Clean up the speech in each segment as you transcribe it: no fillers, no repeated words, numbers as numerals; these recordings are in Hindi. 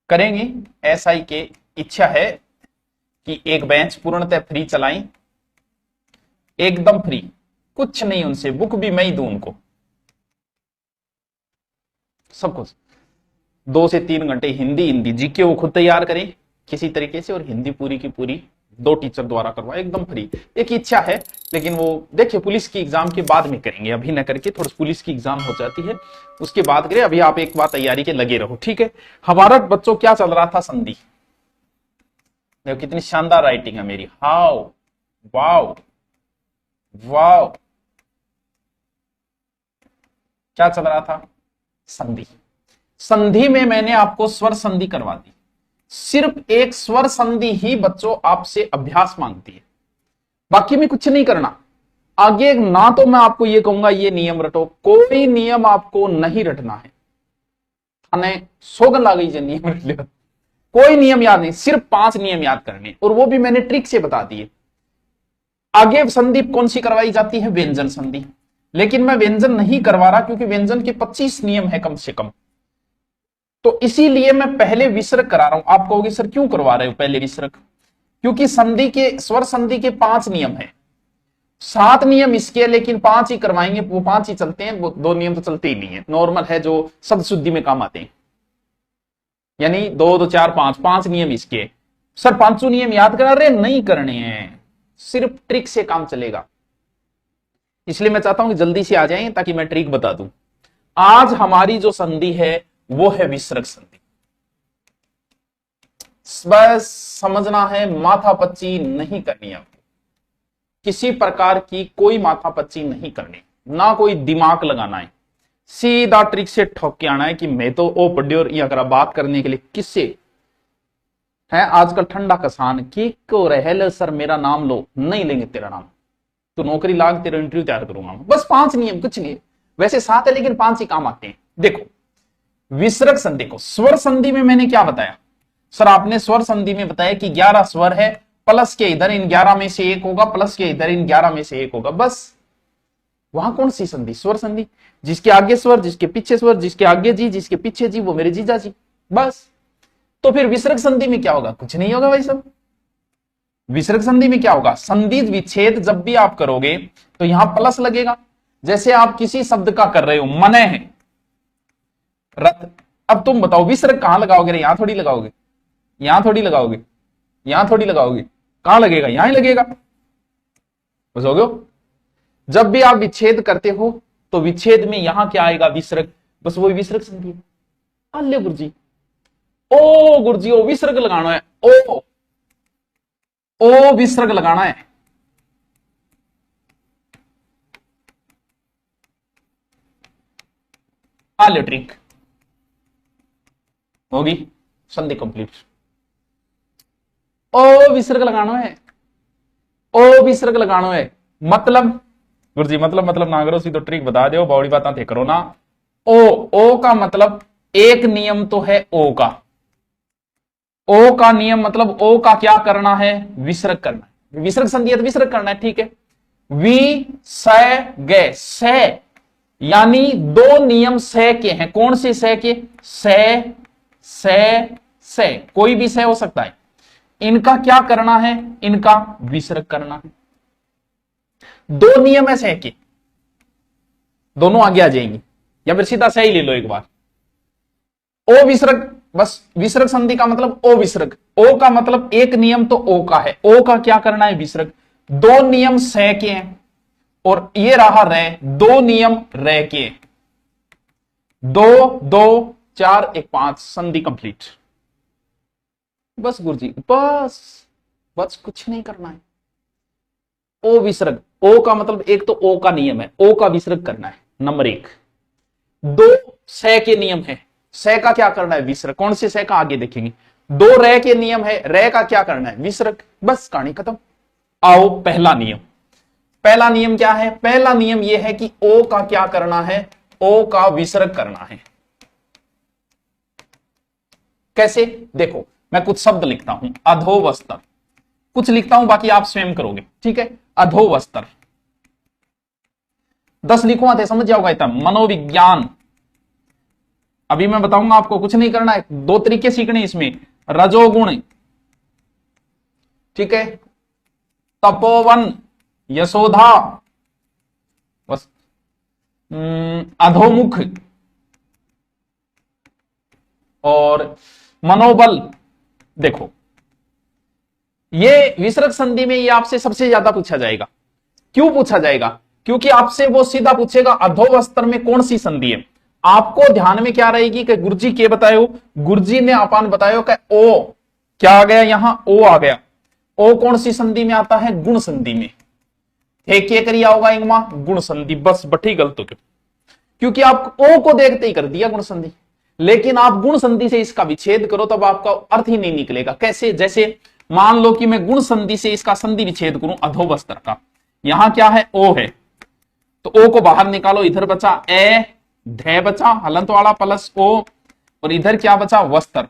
करेंगे। एसआई के इच्छा है कि एक बेंच पूर्णतः फ्री चलाएं, एकदम फ्री, कुछ नहीं उनसे, बुक भी मैं ही दूं उनको, सब कुछ। 2 से 3 घंटे हिंदी जीके वो खुद तैयार करें किसी तरीके से, और हिंदी पूरी की पूरी 2 टीचर द्वारा करवाए, एकदम फ्री। एक इच्छा है, लेकिन वो देखिए पुलिस की एग्जाम के बाद में करेंगे, अभी ना करके, थोड़ा पुलिस की एग्जाम हो जाती है उसके बाद करें। अभी आप एक बार तैयारी के लगे रहो, ठीक है। हमारा बच्चों क्या चल रहा था, संधि। देखो कितनी शानदार राइटिंग है मेरी, हाउ, वाओ, वाओ। क्या चल रहा था, संधि। संधि में मैंने आपको स्वर संधि करवा दी, सिर्फ एक स्वर संधि ही बच्चों आपसे अभ्यास मांगती है, बाकी में कुछ नहीं करना। आगे ना तो मैं आपको ये कहूंगा ये नियम रटो, कोई नियम आपको नहीं रटना है, थाने सोगन ला गई नियम रट लिया, कोई नियम याद नहीं, सिर्फ 5 नियम याद करने, और वो भी मैंने ट्रिक से बता दिए। आगे संधि कौन सी करवाई जाती है, व्यंजन संधि, लेकिन मैं व्यंजन नहीं करवा रहा क्योंकि व्यंजन के 25 नियम है कम से कम, तो इसीलिए मैं पहले विसर्ग करा रहा हूं। आप कहोगे सर क्यों करवा रहे हो पहले विसर्ग, क्योंकि संधि के, स्वर संधि के 5 नियम है, 7 नियम इसके, लेकिन 5 ही करवाएंगे, वो 5 ही चलते हैं, वो 2 नियम तो चलते ही नहीं है, नॉर्मल है जो शब्द शुद्धि में काम आते हैं, यानी 2 2 4 5 नियम इसके। सर 5 नियम याद करा रहे, नहीं करने हैं, सिर्फ ट्रिक से काम चलेगा, इसलिए मैं चाहता हूं कि जल्दी से आ जाएं ताकि मैं ट्रिक बता दूं। आज हमारी जो संधि है वो है विसर्ग संधि, बस समझना है, माथापच्ची नहीं करनी आपको, किसी प्रकार की कोई माथापच्ची नहीं करनी, ना कोई दिमाग लगाना है, सीधा ट्रिक से ठोक के आना है कि मैं तो ओ पढ़ी, और ये अगर बात करने के लिए किससे है आजकल ठंडा कसान की को रहे सर मेरा नाम लो, नहीं लेंगे तेरा नाम, तो नौकरी लाग, तेरा इंटरव्यू तैयार करूंगा। बस 5 नियम, कुछ नहीं, वैसे 7 है लेकिन 5 ही काम आते हैं। देखो विसर्ग संधि को, स्वर संधि में मैंने क्या बताया, सर आपने स्वर संधि में बताया कि 11 स्वर है, प्लस के इधर इन 11 में से एक होगा, प्लस के इधर इन 11 में से एक होगा, बस। वहां कौन सी संधि, स्वर संधि, जिसके आगे स्वर, जिसके पीछे स्वर, जिसके आगे जी, जिसके पीछे जी, वो मेरे जीजा जी, बस। तो फिर विसर्ग संधि में क्या होगा, कुछ नहीं होगा भाई सब। विसर्ग संधि में क्या होगा, संधि विच्छेद जब भी आप करोगे तो यहां प्लस लगेगा, जैसे आप किसी शब्द का कर रहे हो, मने है रथ, अब तुम बताओ विसर्ग कहां लगाओगे, यहां थोड़ी लगाओगे, यहां थोड़ी लगाओगे, यहां थोड़ी लगाओगे, कहां लगेगा, यहां ही लगेगा, बस हो गया। जब भी आप विच्छेद करते हो तो विच्छेद में यहां क्या आएगा, विसर्ग, बस वही विसर्ग संधि। अल्ले गुरुजी, ओ गुरुजी, ओ विसर्ग लगाना है, ओ विसर्ग लगाना है, आले ट्रिक होगी, संधि कंप्लीट। ओ विसर्ग लगाना है, ओ विसर्ग लगाना है, मतलब गुरुजी मतलब ना करो, सीधो ट्रिक बता दो, बड़ी बात थे करो ना। ओ का मतलब एक नियम तो है ओ का, ओ का नियम मतलब ओ का क्या करना है, विसर्ग करना है, विसर्ग संधि है तो विसर्ग करना है, ठीक है। वी स गे, से यानी 2 नियम से के हैं, कौन से से के, से कोई भी से हो सकता है, इनका क्या करना है, इनका विसर्ग करना है। 2 नियम है से के, दोनों आगे आ जाएंगी, या फिर सीधा से ही ले लो एक बार। ओ विसर्ग, बस विसर्ग संधि का मतलब ओ विसर्ग, ओ का मतलब एक नियम तो ओ का है, ओ का क्या करना है, विसर्ग। 2 नियम से के हैं, और ये रहा रे, 2 नियम रे के, 2 2 4 1 5, संधि कंप्लीट। बस गुरुजी, बस कुछ नहीं करना है। ओ विसर्ग, ओ का मतलब एक तो ओ का नियम है, ओ का विसर्ग करना है, नंबर 1। 2 से के नियम है, से का क्या करना है, विसर्ग, कौन से से का आगे देखेंगे। 2 रे के नियम है, रे का क्या करना है, विसर्ग, बस कहानी खत्म। आओ पहला नियम, पहला नियम क्या है, पहला नियम यह है कि ओ का क्या करना है, ओ का विसर्ग करना है। कैसे, देखो मैं कुछ शब्द लिखता हूं, अधोवस्त्र, कुछ लिखता हूं, बाकी आप स्वयं करोगे, ठीक है। अधोवस्त्र 10 लिखवा थे, समझ जाओगा इतना, मनोविज्ञान, अभी मैं बताऊंगा आपको, कुछ नहीं करना है, दो तरीके सीखने इसमें, रजोगुण, ठीक है, तपोवन, यशोधा, बस, अधोमुख और मनोबल। देखो ये विसर्ग संधि में ये आपसे सबसे ज्यादा पूछा जाएगा। क्यों पूछा जाएगा? क्योंकि आपसे वो सीधा पूछेगा अधोवस्त्र में कौन सी संधि है। आपको ध्यान में क्या रहेगी कि गुरुजी के बतायो, गुरुजी ने अपन बतायो कि ओ क्या आ गया, यहां ओ आ गया। ओ कौन सी संधि में आता है? गुण संधि में। क्या करिया होगा इंगमा? गुण संधि। बस बठी गलत हो, क्योंकि आप ओ को देखते ही कर दिया गुण संधि। लेकिन आप गुण संधि से इसका विच्छेद करो तब आपका अर्थ ही नहीं निकलेगा। कैसे? जैसे मान लो कि मैं गुण संधि से इसका संधि विच्छेद करूं अधोवस्त्र का, यहां क्या है? ओ है, तो ओ को बाहर निकालो, इधर बचा ए, धै बचा हलंत वाला प्लस ओ, और इधर क्या बचा? वस्त्र।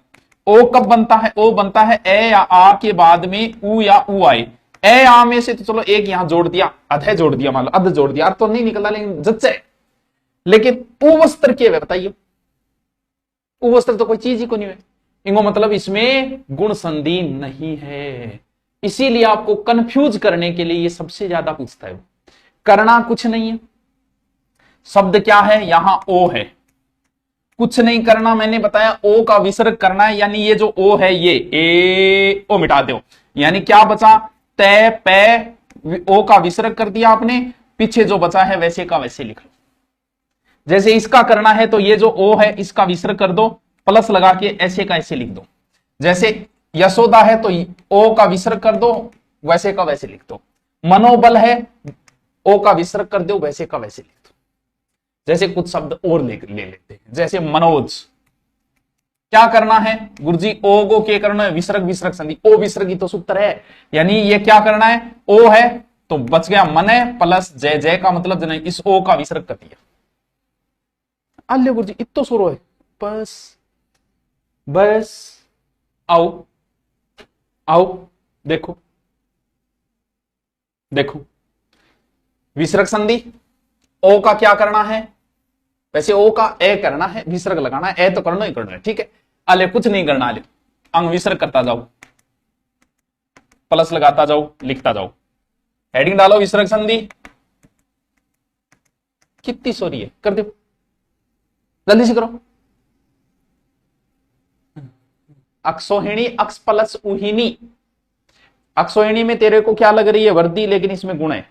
ओ कब बनता है? ओ बनता है ए या आ के बाद में उ या उ आए। ए आ में से तो चलो एक यहां जोड़ दिया, अधे जोड़ दिया, मान लो अध जोड़ दिया, अर्थ तो नहीं निकला लेकिन जच्चे। लेकिन उवस्त्र के बताइए, उवस्त्र तो कोई चीज ही को नहीं है, इनको मतलब इसमें गुण संधि नहीं है। इसीलिए आपको कंफ्यूज करने के लिए ये सबसे ज्यादा पूछता है। करना कुछ नहीं है, शब्द क्या है? यहां ओ है, कुछ नहीं करना, मैंने बताया ओ का विसर्ग करना है, यानी ये जो ओ है ये ए ओ मिटा दो, यानी क्या बचा? तय पे ओ का विसर्ग कर दिया आपने, पीछे जो बचा है वैसे का वैसे लिख लो। जैसे इसका करना है तो ये जो ओ है इसका विसर्ग कर दो, प्लस लगा के ऐसे का ऐसे लिख दो। जैसे यशोदा है तो ओ का विसर्ग कर दो, वैसे का वैसे लिख दो। मनोबल है, ओ का विसर्ग कर दो, वैसे का वैसे लिख दो। जैसे कुछ शब्द और ले लेते हैं, जैसे मनोज। क्या करना है गुरुजी? ओ को क्या करना है? विसर्ग विसर्ग संधि, ओ विसर्गी तो सूत्र है, यानी ये क्या करना है? ओ है तो बच गया मन है प्लस जय जय का मतलब जन, इस ओ का विसर्ग कर दिया। अल्ले गुरुजी इतो सुरो है, बस बस आओ आओ, देखो देखो, विसर्ग संधि, ओ का क्या करना है? वैसे ओ का ए करना है, विसर्ग लगाना है, ए तो करना ही करना है, ठीक है। अले कुछ नहीं करना, अले अंग विसर्ग करता जाओ, प्लस लगाता जाओ, लिखता जाओ, हेडिंग डालो विसर्ग संधि। कितनी सॉरी है, कर दो जल्दी से करो। अक्षोहिणी, अक्ष प्लस उहिनी। अक्षोहिणी में तेरे को क्या लग रही है? वर्दी, लेकिन इसमें गुण है।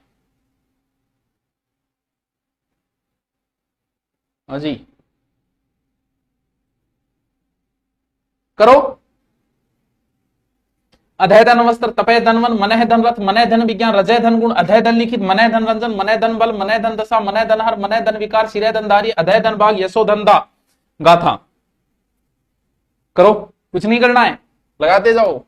जी करो। अधय धन वस्त्र, तपय धन वन, मनय धन रथ, मनय धन विज्ञान, रजय धन गुण, अधय धन लिखित, मनय धन रंजन, मनय धन बल, मनय धन दशा, मनय धन हर, मनय धन विकार, शिरय धन धारी, अधय धन भाग, यशो धन दा गाथा। करो, कुछ नहीं करना है, लगाते जाओ।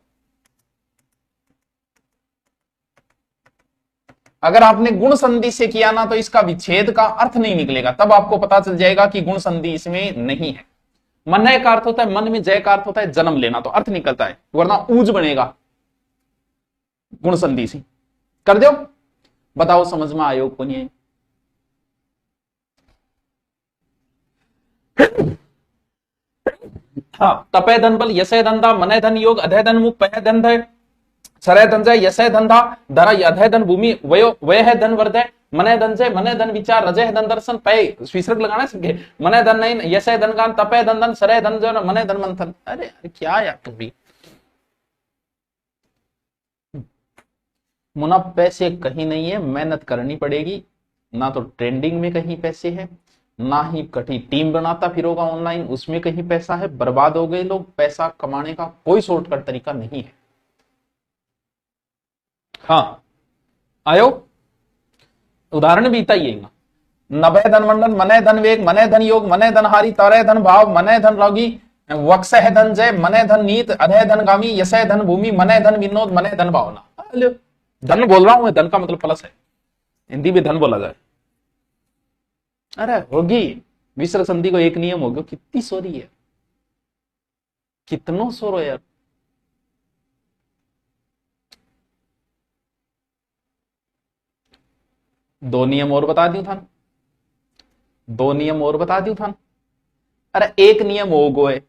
अगर आपने गुण संधि से किया ना तो इसका विच्छेद का अर्थ नहीं निकलेगा, तब आपको पता चल जाएगा कि गुण संधि इसमें नहीं है। मनय का अर्थ होता है मन में, जय का अर्थ होता है जन्म लेना, तो अर्थ निकलता है, वरना ऊज बनेगा गुण संधि से। कर दो, बताओ समझ में आयो को नहीं? हाँ, तपय धन बल, यशय धंधा, मनय धन योग, अधय धन मुख, पय धन धय, सरय धन जय, यशय धंधा, धरा अधय धन भूमि, वयो वय है धन वर्धय, मनय धन जय, मनय धन विचार, रजय धन दर्शन, पय विसर्ग लगाना सबके, मनय धन नहीं, यशय धन गान, तपय धन धन, सरय धन जन, मनय धन मंथन। अरे क्या यार तुम भी मुना, पैसे कहीं नहीं है, मेहनत करनी पड़ेगी। ना तो ट्रेंडिंग में कहीं पैसे है, ना ही कहीं टीम बनाता फिरोगा ऑनलाइन उसमें कहीं पैसा है। बर्बाद हो गए लोग, पैसा कमाने का कोई शॉर्टकट तरीका नहीं है। हाँ आयो, उदाहरण भी बताइएगा। नभय धन मंडन, मनय धन वेग, मनय धन योग, मनय धन हारी, तरय धन भाव, मनय धन रोगी, वक्षय धन जय, मनय धन नीत, अधय धन गामी, यशय धन भूमि, मनय धन विनोद, मनय धन भावना। धन बोल रहा हूं मैं, धन का मतलब प्लस है, हिंदी में धन बोला जाए। अरे होगी, विसर्ग संधि को एक नियम हो गया। कितनी सोरी है, कितनो सोरो यार। दो नियम और बता दूं था, दो नियम और बता दूं था। अरे एक नियम हो गए,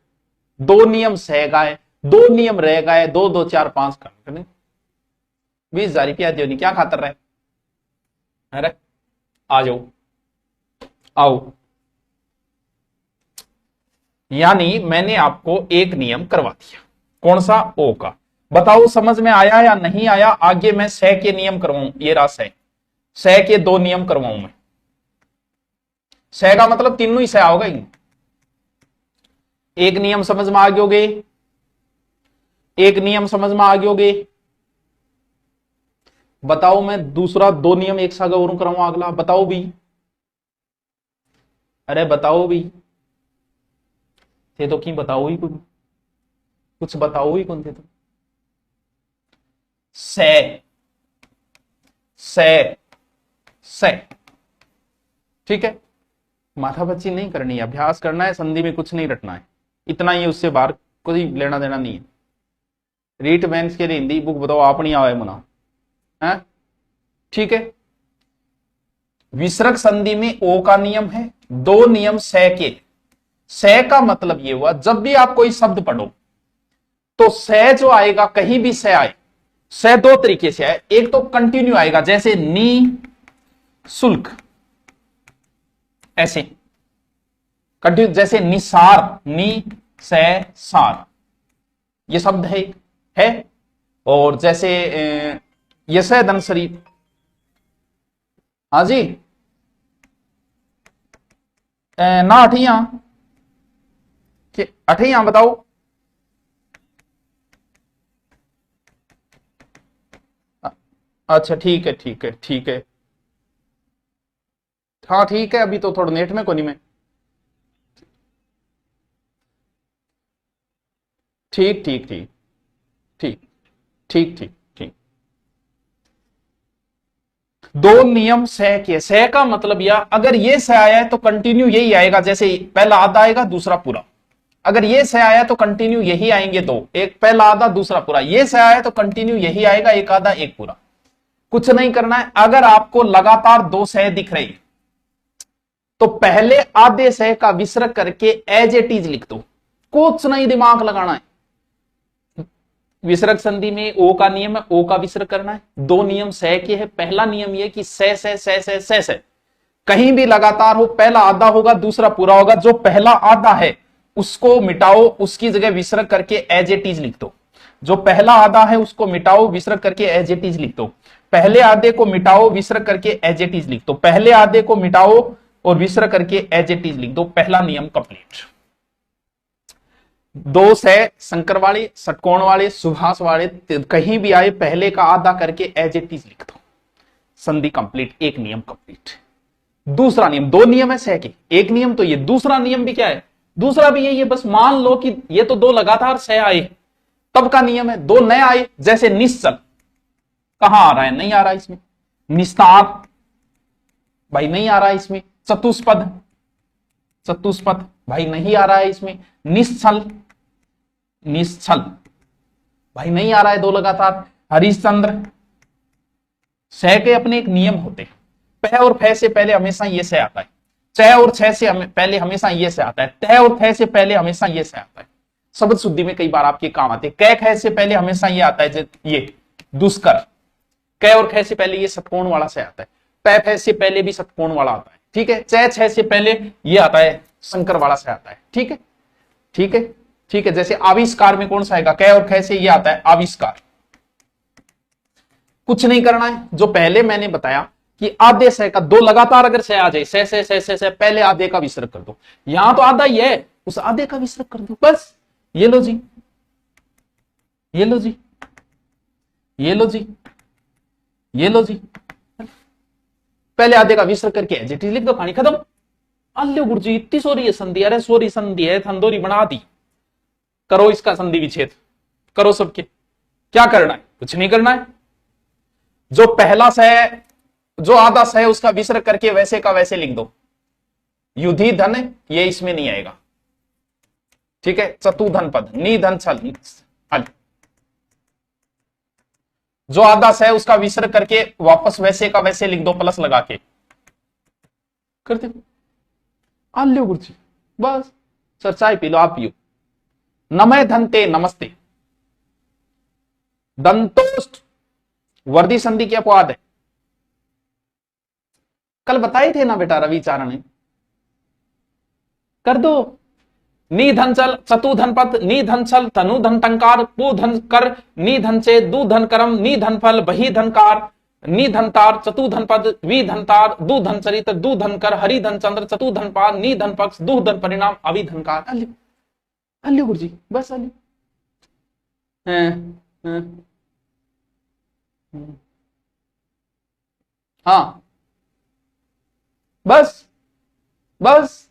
दो नियम सह गए, दो नियम रह गए, 2 2 4 5 कर 20,000 रुपया दियो नहीं, क्या खातर रहे? अरे आ जाओ, आओ। यानी मैंने आपको एक नियम करवा दिया, कौन सा? ओ का। बताओ समझ में आया या नहीं आया? आगे मैं सह के नियम करवाऊं, ये रहा सह के 2 नियम करवाऊं मैं। सह का मतलब तीनों ही सह होगा ही। एक नियम समझ में आ गयोगे? एक नियम समझ में आ गयोगे? बताओ मैं दूसरा 2 नियम एक साथ और कराऊं अगला, बताओ भी। अरे बताओ भी, थे तो की बताओ ही कुछ बताओ ही कौन थे तो। से ठीक है, माथापच्ची नहीं करनी है, अभ्यास करना है, संधि में कुछ नहीं रटना है, इतना ही, उससे बाहर कोई लेना देना नहीं है। रीट बैंस के लिए हिंदी बुक बताओ, आप नहीं आवे मना है, ठीक है। विसर्ग संधि में ओ का नियम है, 2 नियम सह के। सह का मतलब ये हुआ, जब भी आप कोई शब्द पढ़ो तो सह जो आएगा, कहीं भी सह आए, सह 2 तरीके से आए। एक तो कंटिन्यू आएगा, जैसे नी शुल्क, ऐसे कंटिन्यू, जैसे निसार, नी सह सार, ये शब्द है। और जैसे यशय धन शरीफ, हाँ जी, ना अठिया, अठिया बताओ। अच्छा ठीक है ठीक है ठीक है, हाँ ठीक है, अभी तो थोड़ा नेट में को नहीं मैं, ठीक ठीक ठीक ठीक ठीक ठीक ठीक। 2 नियम सह के। सह का मतलब यह, अगर ये सह आया है तो कंटिन्यू यही आएगा, जैसे पहला आधा आएगा दूसरा पूरा। अगर ये सह आया तो कंटिन्यू यही आएंगे 2, एक पहला आधा दूसरा पूरा। ये सह आया तो कंटिन्यू यही आएगा, एक आधा एक पूरा। कुछ नहीं करना है। अगर आपको लगातार 2 सह दिख रही तो पहले आधे सह का विसर्ग करके एज इट इज लिख दो, कुछ नहीं दिमाग लगाना है। विसर्ग संधि में ओ का नियम है, ओ का विसर्ग करना है। 2 नियम सह के है। पहला नियम यह कि सह सह सह सह सह सह कहीं भी लगातार हो, पहला आधा होगा दूसरा पूरा होगा। जो पहला आधा है उसको मिटाओ, उसकी जगह विसर्ग करके एज इट इज लिख दो। जो पहला आधा है उसको मिटाओ, विसर्ग करके एज इट इज लिख दो। पहले आधे को मिटाओ, विसर्ग करके एज इट इज लिख दो। पहले आधे को मिटाओ और विसर्ग करके एज इट इज लिख दो। पहला नियम कंप्लीट। 2 सह शंकर वाले, षटकोण वाले, सुभाष वाले कहीं भी आए, पहले का आधा करके एज इट इज लिख दो। संधि कंप्लीट, एक नियम कंप्लीट। दूसरा नियम, 2 नियम है सह के, एक नियम तो ये। दूसरा नियम भी क्या है? दूसरा भी यही है, बस मान लो कि ये तो 2 लगातार सह आए तब का नियम है। 2 नए आए, जैसे निश्चल, कहां आ रहा है? नहीं आ रहा है इसमें। निस्तार, भाई नहीं आ रहा है इसमें। चतुष्पद, चतुष्पद भाई नहीं आ रहा है इसमें। निश्चल, निश्चल भाई नहीं आ रहा है 2 लगातार। हरिश्चंद्र, सह के अपने एक नियम होते हैं। प और फे से पहले हमेशा ये से आता है। च और छ से पहले हमेशा ये से आता है। त और थ से पहले हमेशा ये से आता है। शब्द शुद्धि में कई बार आपके काम आते हैं। क ख से पहले हमेशा ये आता है, ये दुष्कर। क और ख से पहले ये षटकोण वाला से आता है। प फ से पहले भी षटकोण वाला आता है, ठीक है। च छ से पहले ये आता है, शंकर वाला से आता है, ठीक है ठीक है ठीक है। जैसे आविष्कार में कौन सा आएगा? क और ख से ये आता है आविष्कार। कुछ नहीं करना है, जो पहले मैंने बताया कि आधे सह का 2 लगातार अगर सह आ जाए, सह सह सह सह सह, पहले आधे का विसर्ग कर दो। यहां तो आधा ही है, उस आधे का विसर्ग कर दो बस। ये लो जी, ये लो जी, ये लो जी, ये लो जी। पहले आधे का विसर्ग करके एडजेक्टिव लिख दो, कहानी खत्म। अल्ले गुरु जी इतनी सोरी है संधि, अरे सोरी संधि है, थंदोरी बना दी। करो इसका संधि विच्छेद, करो सबके। क्या करना है? कुछ नहीं करना है। जो पहला सह, जो आधा सह, उसका विसर्ग करके वैसे का वैसे लिख दो। युधि धन, ये इसमें नहीं आएगा, ठीक है। चतुधन पद, नी धन छल, जो आधा सह उसका विसर्ग करके वापस वैसे का वैसे लिख दो, प्लस लगा के कर दो। आल्यो गुरु जी, बस सर चाय पी लो, आप पियो। नमय धनते नमस्ते, दंतोष्ट वर्दी संधि की अपवाद है। कल बताए थे ना बेटा रविचारण ने, कर दो। निधन चल चतुधन पथ, निधन चल तनु धन टंकार, पुधन कर, निधन से दुधन करम, निधन फल बही धनकार, निधन तार चतुधन पद, विधन तार दुधन चरित्र, दुधन कर हरिधन चंद्र, चतुधन पार, निधन पक्ष, दुधन परिणाम, अभिधनकार। अल्लू गुरु जी बस अल्लू। हाँ बस बस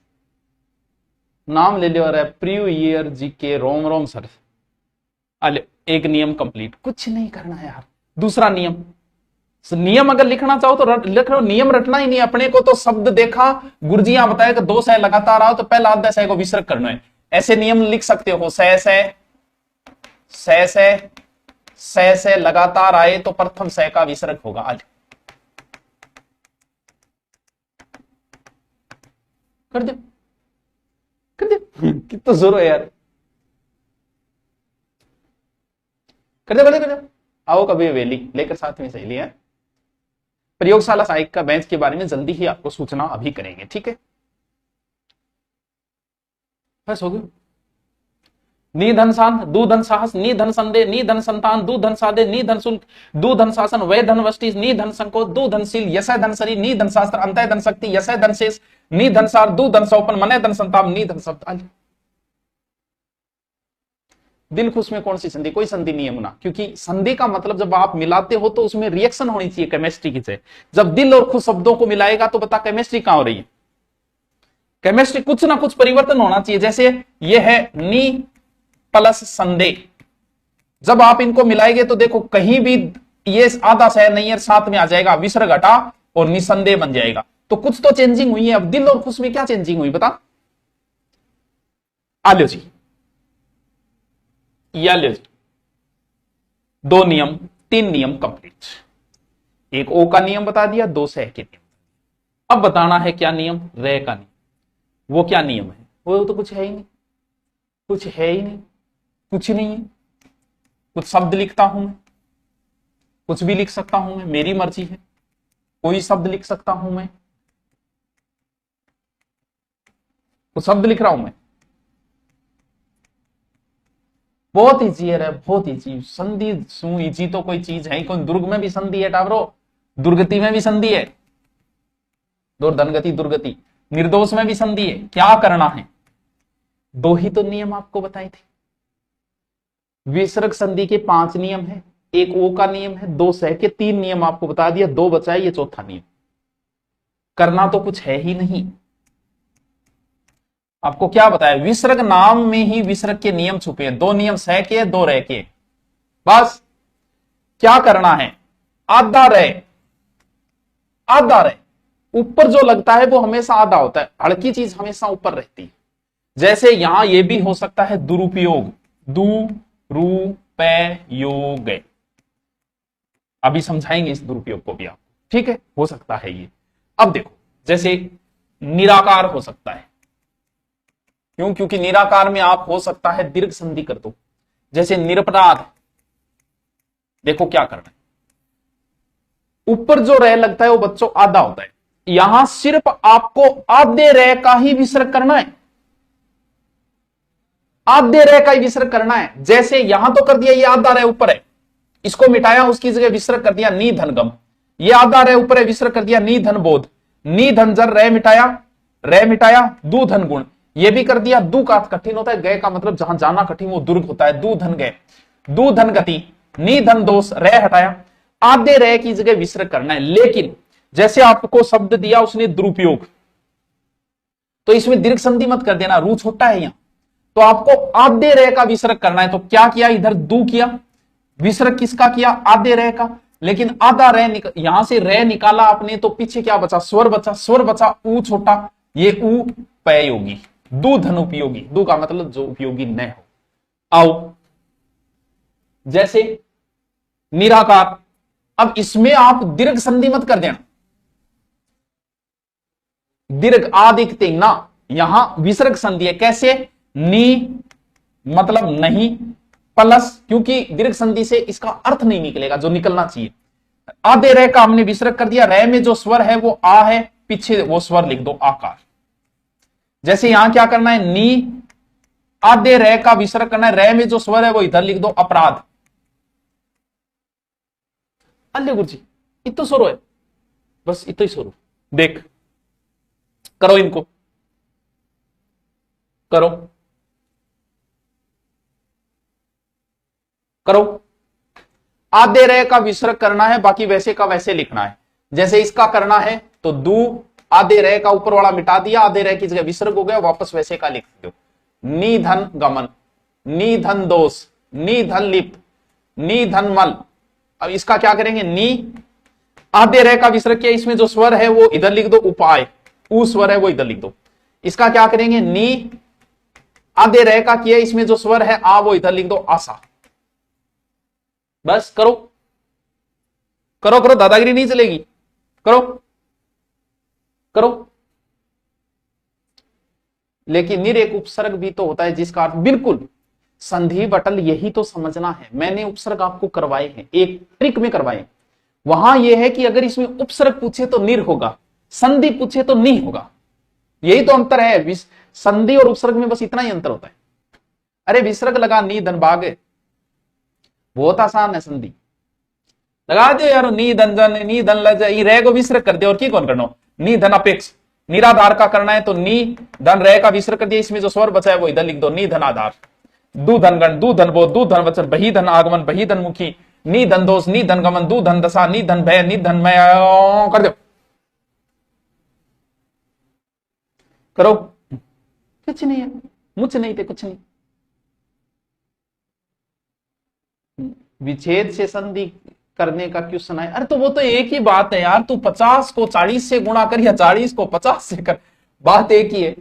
नाम ले लियो। अरे प्रिय ईयर जी के रोम रोम सर। अले एक नियम कंप्लीट, कुछ नहीं करना यार। दूसरा नियम, नियम अगर लिखना चाहो तो लिख लो, नियम रटना ही नहीं। अपने को तो शब्द देखा, गुरुजियां बताया कि 2 सह लगातार आओ तो पहला आधा सह को विसर्ग करना है। ऐसे नियम लिख सकते हो, सह से लगातार आए तो प्रथम सह का विसर्ग होगा। आज कर दे कितना जोर है यार। कर दे। आओ कभी हवेली लेकर साथ में सहेली है। प्रयोगशाला सहायक का बेंच के बारे में जल्दी ही आपको सूचना अभी करेंगे, ठीक है। बस हो गया। निधन शांत, दुधन साहस, निधन संदेह, निधन संतान, दुधन साधे, निधन शुल्क, दुधन शासन, वै धन वष्टि, निधन संकोच, दुधनशील, यशय धन शरीर, निधन शास्त्र, अंतय धन शक्ति, यशय धन शेष, निधन सार, दुधन सौपन, मनय धन संताप, निधन शब्द। दिल खुश में कौन सी संधि? कोई संधि नहीं है मुना, क्योंकि संधि का मतलब जब आप मिलाते हो तो उसमें रिएक्शन होनी चाहिए केमिस्ट्री की से। जब दिल और खुश शब्दों को मिलाएगा तो बता केमिस्ट्री कहां हो रही है? केमिस्ट्री कुछ ना कुछ परिवर्तन होना चाहिए। जैसे ये है नी प्लस संधे, जब आप इनको मिलाएंगे तो देखो कहीं भी ये आधा सह नहीं है, साथ में आ जाएगा, विसर्ग हटा और निसंदेह बन जाएगा। तो कुछ तो चेंजिंग हुई है। अब दिल और खुश में क्या चेंजिंग हुई बता? आलो जी, या लो जी। 2 नियम 3 नियम कंप्लीट। एक ओ का नियम बता दिया, 2 सह के नियम। अब बताना है क्या नियम? रे का नियम। वो क्या नियम है? वो तो कुछ है ही नहीं, कुछ है ही नहीं, कुछ नहीं है। कुछ शब्द लिखता हूं मैं, कुछ भी लिख सकता हूं मैं, मेरी मर्जी है। कोई शब्द लिख सकता हूं मैं, कुछ शब्द लिख रहा हूं मैं। बहुत इजी है रे, बहुत इजी। संधि सु इजी तो कोई चीज है ही कोई। दुर्ग में भी संधि है टावरो, दुर्गति में भी संधि है, धनगति दुर्गति, निर्दोष में भी संधि है। क्या करना है? 2 ही तो नियम आपको बताए थे। विसर्ग संधि के 5 नियम है, एक ओ का नियम है, 2 सह के 3 नियम आपको बता दिया, 2 बचा है, ये चौथा नियम। करना तो कुछ है ही नहीं। आपको क्या बताया? विसर्ग नाम में ही विसर्ग के नियम छुपे हैं। 2 नियम सह के, 2 रह के। बस क्या करना है? आधा रह, आधा रह। ऊपर जो लगता है वो हमेशा आधा होता है, हल्की चीज हमेशा ऊपर रहती है। जैसे यहां ये भी हो सकता है दुरुपयोग, दुरुपयोग। अभी समझाएंगे इस दुरुपयोग को भी आप, ठीक है। हो सकता है ये। अब देखो, जैसे निराकार हो सकता है। क्यों? क्योंकि निराकार में आप हो सकता है दीर्घ संधि कर दो। जैसे निरपराध, देखो क्या करना है। ऊपर जो रह लगता है वो बच्चों आधा होता है। यहां सिर्फ आपको आधे रह का ही विसर्ग करना है, आधे रह का ही विसर्ग करना है। जैसे यहां तो कर दिया, ये आधा रह ऊपर है, इसको मिटाया, उसकी जगह विसर्ग कर दिया नी धनगम। ये आधा रह ऊपर है, विसर्ग कर दिया नी धन बोध, नी धन जर, रह मिटाया दू धन गुण। ये भी कर दिया। दू का कठिन होता है, गए का मतलब जहां जाना कठिन वो दुर्ग होता है। दू धन गए, दू धन गति, नी धन दोष, रह हटाया, आधे रह की जगह विसर्ग करना है। लेकिन जैसे आपको शब्द दिया उसने दुरुपयोग, तो इसमें दीर्घ संधि मत कर देना, रू छोटा है यहां, तो आपको आधे रह का विसर्ग करना है। तो क्या किया? इधर दू किया, विसर्ग किसका किया? आधे रह का। लेकिन आधा रह यहां से रह निकाला आपने, तो पीछे क्या बचा? स्वर बचा, स्वर बचा ऊ छोटा, ये ऊ पयोगी, दू धन उपयोगी। दू का मतलब जो उपयोगी न हो। आओ जैसे निराकार, अब इसमें आप दीर्घ संधि मत कर देना, दीर्घ आदिक तिंग ना, यहां विसर्ग संधि है। कैसे? नी मतलब नहीं, प्लस क्योंकि दीर्घ संधि से इसका अर्थ नहीं निकलेगा जो निकलना चाहिए। आधे रे का हमने विसर्ग कर दिया, रे में जो स्वर है वो आ है, पीछे वो स्वर लिख दो आकार। जैसे यहां क्या करना है, नी आधे रे का विसर्ग करना है, रे में जो स्वर है वो इधर लिख दो अपराध। अल्ले गुरु जी इतो स्वरो है, बस इतो ही स्वरो। देख करो, इनको करो करो। आधे रे का विसर्ग करना है, बाकी वैसे का वैसे लिखना है। जैसे इसका करना है तो दू आधे रे का ऊपर वाला मिटा दिया, आधे रे की जगह विसर्ग हो गया, वापस वैसे का लिख दो। नी धन गमन, नी धन दोष, नी धन लिप्त, नी धन मल। अब इसका क्या करेंगे, नी आधे रे का विसर्ग किया, इसमें जो स्वर है वो इधर लिख दो उपाय, ऊ स्वर है वो इधर लिख दो। इसका क्या करेंगे, नी आधे रे का किया, इसमें जो स्वर है आ वो इधर लिख दो आशा। बस करो करो करो, दादागिरी नहीं चलेगी, करो करो। लेकिन निर एक उपसर्ग भी तो होता है जिसका अर्थ बिल्कुल संधि बटल, यही तो समझना है। मैंने उपसर्ग आपको करवाए हैं, एक ट्रिक में करवाए। वहां यह है कि अगर इसमें उपसर्ग पूछे तो निर होगा, संधि पूछे तो नहीं होगा। यही तो अंतर है, संधि और उपसर्ग में बस इतना ही अंतर होता है। अरे विसर्ग लगा नी धन बाग, बहुत आसान है। संधि लगा दो यार, नी धन जन, नी धन लज, रे को विसर्ग कर दे और की कौन करना, नी धन अपेक्ष, निराधार का करना है तो नी धन रे का विसर्ग कर दिया, इसमें जो स्वर बचा है वो इधर लिख दो, नी धन आधार। दू धन गण, दू धन बोध, दू धन वचन, बही धन आगमन, बही धन मुखी, नी धन दोष, नी धन गमन, दू धन दशा, नी धन भय, नी धन मय, कर दो। करो, कुछ नहीं है, मुझ नहीं थे कुछ नहीं। विच्छेद से संधि करने का क्यों सुना है, अरे तो वो तो एक ही बात है यार, तू 50 को 40 से गुणा कर या 40 को 50 से कर, बात एक ही है?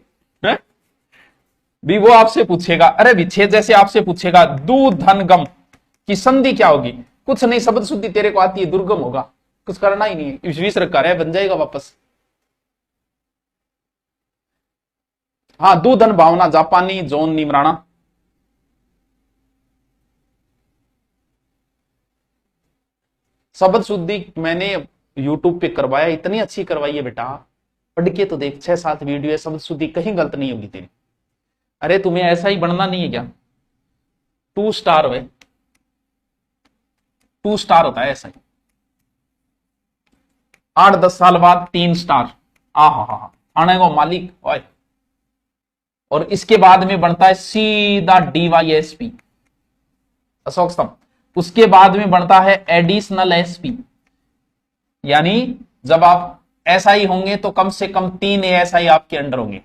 भी वो आपसे पूछेगा, अरे विच्छेद जैसे आपसे पूछेगा दू धन गम की संधि क्या होगी, कुछ नहीं, शब्द शुद्धि तेरे को आती है, दुर्गम होगा, कुछ करना ही नहीं है, विसर्ग कर बन जाएगा वापस। हाँ, दू धन भावना जापानी जोन निमराना, शब्द शुद्धि मैंने यूट्यूब पे करवाया, इतनी अच्छी करवाई है बेटा, पढ़ के तो देख, 6-7 वीडियो है, शब्द शुद्धि कहीं गलत नहीं होगी तेरी। अरे तुम्हें ऐसा ही बनना नहीं है क्या, 2 स्टार हुए, 2 स्टार होता है ऐसा ही, 8-10 साल बाद 3 स्टार, हा आने को मालिक ओए। और इसके बाद में बनता है सीधा DYSP अशोक स्तंभ, उसके बाद में बनता है एडिशनल SP, यानी जब आप SI होंगे तो कम से कम 3 ASI आपके अंडर होंगे,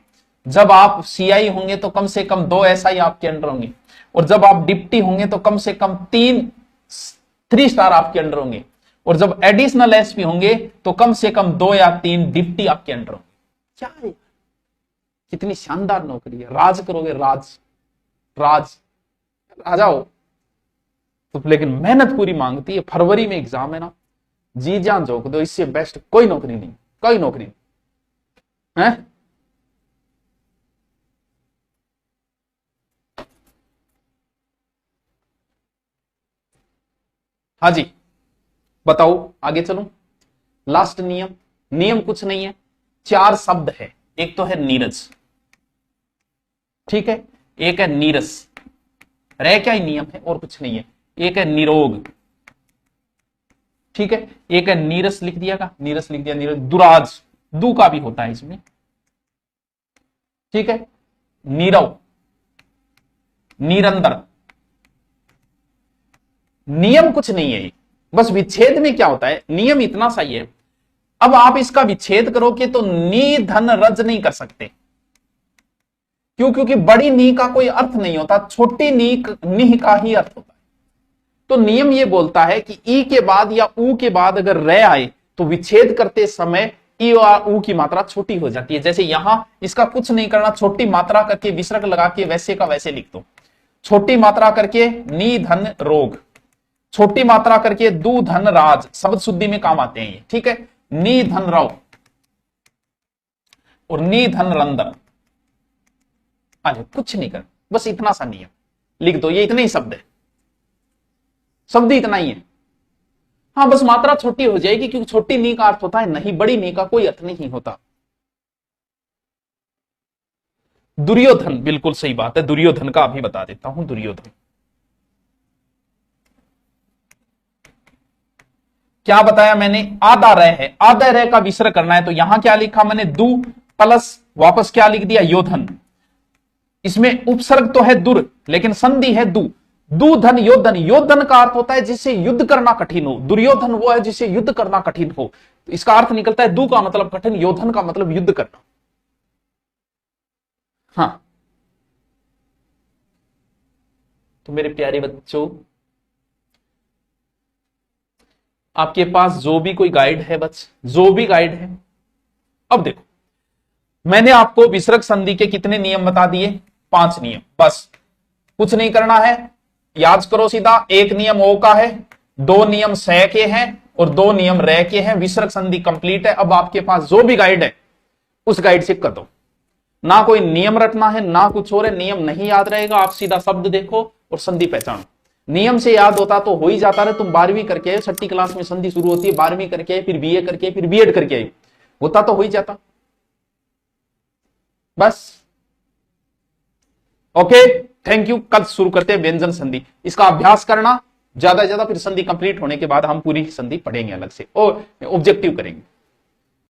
जब आप CI होंगे तो कम से कम 2 SI आपके अंडर होंगे, और जब आप डिप्टी होंगे तो कम से कम 3 स्टार आपके अंडर होंगे, और जब एडिशनल SP होंगे तो कम से कम 2 या 3 डिप्टी आपके अंडर होंगे। क्या है, कितनी शानदार नौकरी है, राज करोगे, राज राज राजा हो तो, लेकिन मेहनत पूरी मांगती है। फरवरी में एग्जाम है ना, जी जान झोंक दो, इससे बेस्ट कोई नौकरी नहीं, कोई नौकरी नहीं है। हाँ जी बताओ, आगे चलूं। लास्ट नियम, नियम कुछ नहीं है, 4 शब्द है। एक तो है नीरज, ठीक है, एक है नीरस, रह क्या ही नियम है और कुछ नहीं है। एक है निरोग, ठीक है, एक है नीरस लिख दिया का, नीरस लिख दिया, नीरज। दुराज, दू का भी होता है इसमें, ठीक है। नीरव, निरंतर, नियम कुछ नहीं है, बस विच्छेद में क्या होता है, नियम इतना सही है। अब आप इसका विच्छेद करोगे तो नी धन रज नहीं कर सकते, क्यों, क्योंकि बड़ी नी का कोई अर्थ नहीं होता, छोटी नी का ही अर्थ होता है। तो नियम ये बोलता है कि ई के बाद या ऊ के बाद अगर रे आए तो विच्छेद करते समय ई और ऊ की मात्रा छोटी हो जाती है। जैसे यहां इसका कुछ नहीं करना, छोटी मात्रा करके विसर्ग लगा के वैसे का वैसे लिख दो, छोटी मात्रा करके नी धन रोग, छोटी मात्रा करके दू धन राज, शब्द शुद्धि में काम आते हैं ये, ठीक है। नी धन रव और नी धन रंदर, कुछ नहीं कर, बस इतना सा नियम लिख दो, ये इतने ही शब्द है, शब्द इतना ही है। हाँ बस मात्रा छोटी हो जाएगी, क्योंकि छोटी नी का अर्थ होता है नहीं, बड़ी नी का कोई अर्थ नहीं होता। दुर्योधन, बिल्कुल सही बात है, दुर्योधन का अभी बता देता हूं। दुर्योधन क्या बताया मैंने, आधा रह है, आधा रह का विसर्ग करना है, तो यहां क्या लिखा मैंने, दु प्लस वापस क्या लिख दिया, योधन। इसमें उपसर्ग तो है दुर, लेकिन संधि है दु, दुधन योधन। योधन का अर्थ होता है जिसे युद्ध करना कठिन हो, दुर्योधन वो है जिसे युद्ध करना कठिन हो। तो इसका अर्थ निकलता है दु का मतलब कठिन, योधन का मतलब युद्ध करना। हाँ तो मेरे प्यारे बच्चों, आपके पास जो भी कोई गाइड है, बस जो भी गाइड है, अब देखो मैंने आपको विसर्ग संधि के कितने नियम बता दिए, 5 नियम, बस कुछ नहीं करना है, याद करो सीधा। एक नियम ओ का है, 2 नियम स के हैं और 2 नियम र के हैं, विसर्ग संधि कंप्लीट है। अब आपके पास जो भी गाइड है उस गाइड से कर दो, ना कोई नियम रटना है ना कुछ और है, नियम नहीं याद रहेगा, आप सीधा शब्द देखो और संधि पहचानो। नियम से याद होता तो हो ही जाता रहे, तुम 12वीं करके आए, 6ठी क्लास में संधि शुरू होती है, 12वीं करके आए, फिर बीए करके, फिर बीएड करके आए, होता तो हो ही जाता। बस ओके, थैंक यू। कल शुरू करते हैं व्यंजन संधि, इसका अभ्यास करना ज्यादा से ज्यादा, फिर संधि कंप्लीट होने के बाद हम पूरी संधि पढ़ेंगे अलग से और ऑब्जेक्टिव करेंगे।